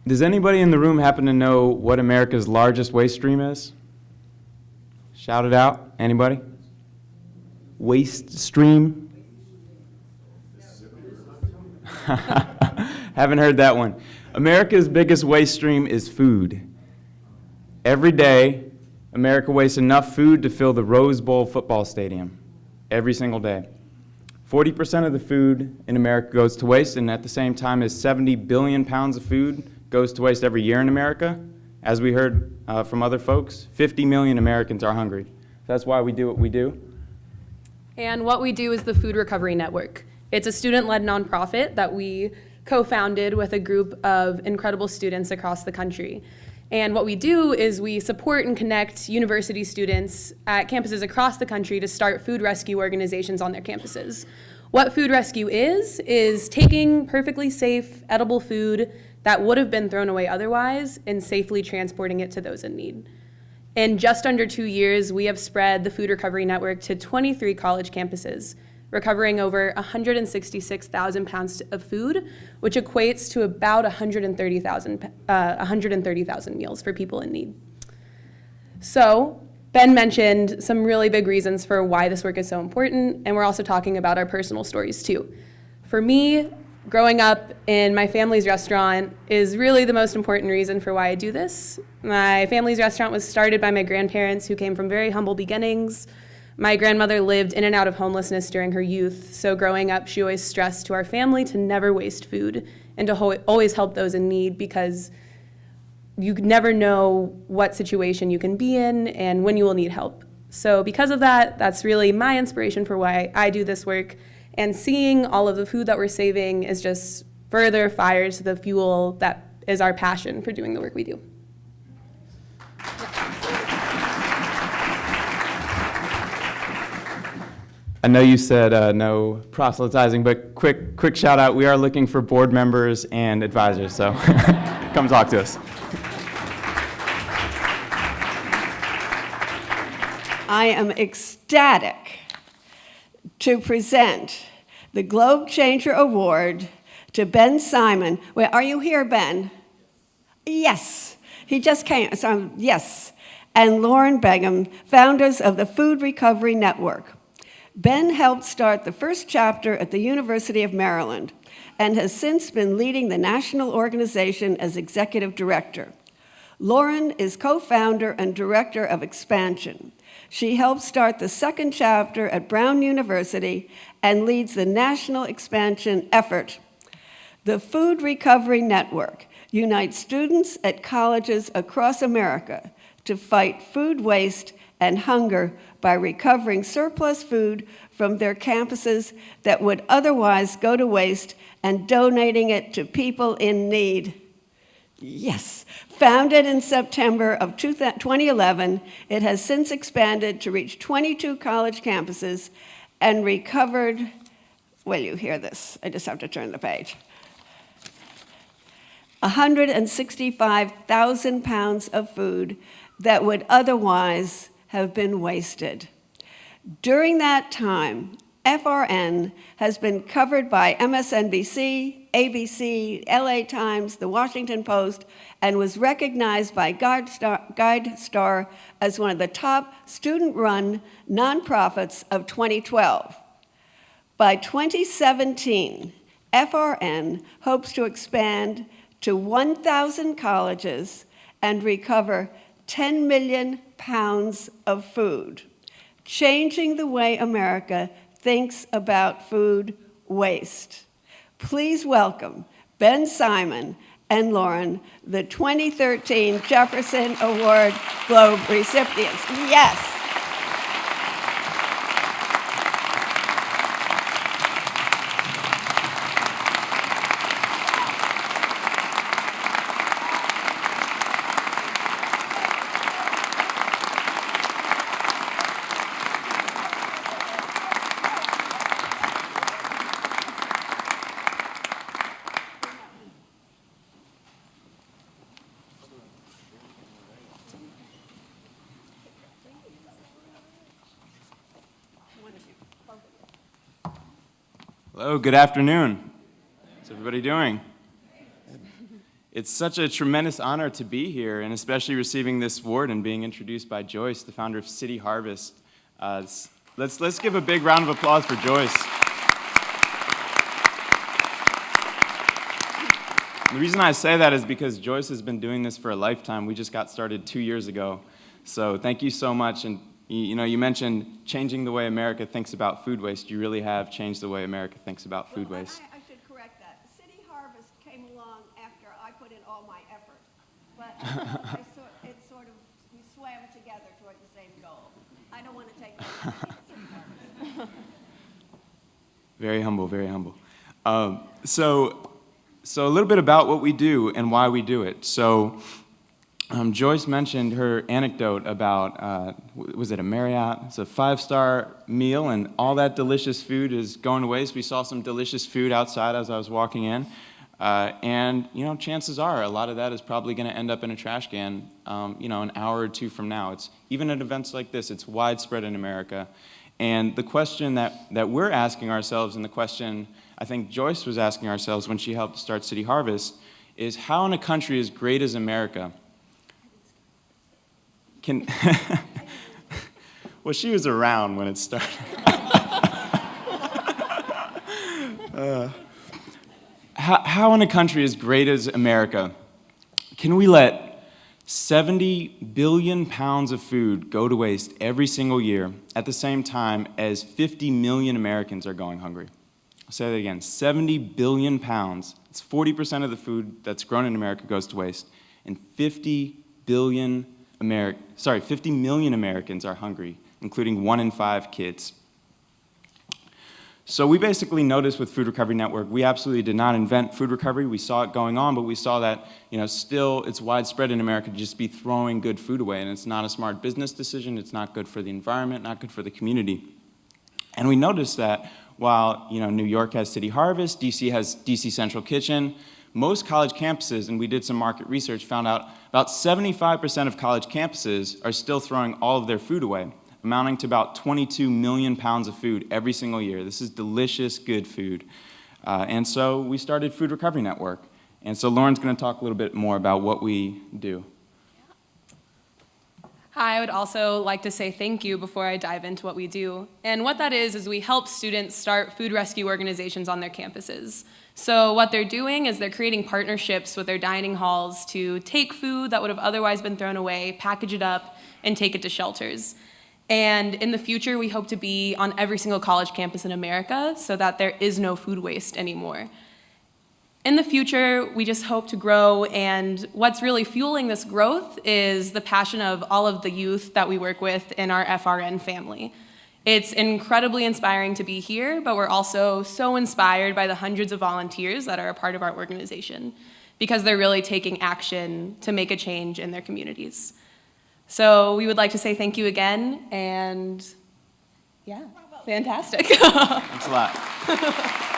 Does anybody in the room happen to know what America's largest waste stream is? Shout it out. Anybody? Waste stream? Haven't heard that one. America's biggest waste stream is food. Every day, America wastes enough food to fill the Rose Bowl football stadium. Every single day. 40% of the food in America goes to waste, and at the same time as 70 billion pounds of food goes to waste every year in America. As we heard from other folks, 50 million Americans are hungry. That's why we do what we do. And what we do is the Food Recovery Network. It's a student-led nonprofit that we co-founded with a group of incredible students across the country. And what we do is we support and connect university students at campuses across the country to start food rescue organizations on their campuses. What food rescue is taking perfectly safe, edible food that would have been thrown away otherwise and safely transporting it to those in need. In just under 2 years, we have spread the Food Recovery Network to 23 college campuses, recovering over 166,000 pounds of food, which equates to about 130,000 meals for people in need. So, Ben mentioned some really big reasons for why this work is so important, and we're also talking about our personal stories too. For me, growing up in my family's restaurant is really the most important reason for why I do this. My family's restaurant was started by my grandparents who came from very humble beginnings. My grandmother lived in and out of homelessness during her youth, so growing up, she always stressed to our family to never waste food and to always help those in need, because you never know what situation you can be in and when you will need help. So because of that, that's really my inspiration for why I do this work. And seeing all of the food that we're saving is just further fire to the fuel that is our passion for doing the work we do. I know you said no proselytizing, but quick shout out. We are looking for board members and advisors, so come talk to us. I am ecstatic to present the Globe Changer Award to Ben Simon. Wait, are you here, Ben? Yes, he just came, so yes. And Lauren Behgam, founders of the Food Recovery Network. Ben helped start the first chapter at the University of Maryland and has since been leading the national organization as executive director. Lauren is co-founder and director of Expansion. She helped start the second chapter at Brown University and leads the national expansion effort. The Food Recovery Network unites students at colleges across America to fight food waste and hunger by recovering surplus food from their campuses that would otherwise go to waste and donating it to people in need. Yes. Founded in September of 2011, it has since expanded to reach 22 college campuses and recovered, well, you hear this, I just have to turn the page, 165,000 pounds of food that would otherwise have been wasted. During that time, FRN has been covered by MSNBC, ABC, LA Times, The Washington Post, and was recognized by GuideStar as one of the top student-run nonprofits of 2012. By 2017, FRN hopes to expand to 1,000 colleges and recover 10 million pounds of food, changing the way America thinks about food waste. Please welcome Ben Simon and Lauren, the 2013 Jefferson Award Globe recipients. Yes. Hello, good afternoon. How's everybody doing? It's such a tremendous honor to be here, and especially receiving this award and being introduced by Joyce, the founder of City Harvest. Let's give a big round of applause for Joyce. The reason I say that is because Joyce has been doing this for a lifetime. We just got started 2 years ago. So thank you so much. And you mentioned changing the way America thinks about food waste. You really have changed the way America thinks about food waste. I should correct that. City Harvest came along after I put in all my effort. But we swam together toward the same goal. I don't want to take credit for City Harvest. Very humble, very humble. So a little bit about what we do and why we do it. So Joyce mentioned her anecdote about, was it a Marriott? It's a 5-star meal, and all that delicious food is going to waste. We saw some delicious food outside as I was walking in. And chances are a lot of that is probably going to end up in a trash can, an hour or two from now. It's even at events like this, it's widespread in America. And the question that we're asking ourselves, and the question I think Joyce was asking ourselves when she helped start City Harvest, is how in a country as great as America can, well, she was around when it started. How in a country as great as America can we let 70 billion pounds of food go to waste every single year at the same time as 50 million Americans are going hungry? I'll say that again, 70 billion pounds. It's 40% of the food that's grown in America goes to waste. And 50 million Americans are hungry, including 1 in 5 kids. So we basically noticed with Food Recovery Network, we absolutely did not invent food recovery. We saw it going on, but we saw that still it's widespread in America to just be throwing good food away, and it's not a smart business decision. It's not good for the environment, not good for the community. And we noticed that while New York has City Harvest, DC has DC Central Kitchen, most college campuses, and we did some market research, found out about 75% of college campuses are still throwing all of their food away, amounting to about 22 million pounds of food every single year. This is delicious, good food. And so we started Food Recovery Network. And so Lauren's going to talk a little bit more about what we do. Hi, I would also like to say thank you before I dive into what we do. And what that is we help students start food rescue organizations on their campuses. So what they're doing is they're creating partnerships with their dining halls to take food that would have otherwise been thrown away, package it up, and take it to shelters. And in the future, we hope to be on every single college campus in America so that there is no food waste anymore. In the future, we just hope to grow, and what's really fueling this growth is the passion of all of the youth that we work with in our FRN family. It's incredibly inspiring to be here, but we're also so inspired by the hundreds of volunteers that are a part of our organization because they're really taking action to make a change in their communities. So we would like to say thank you again, and yeah, fantastic. Thanks a lot.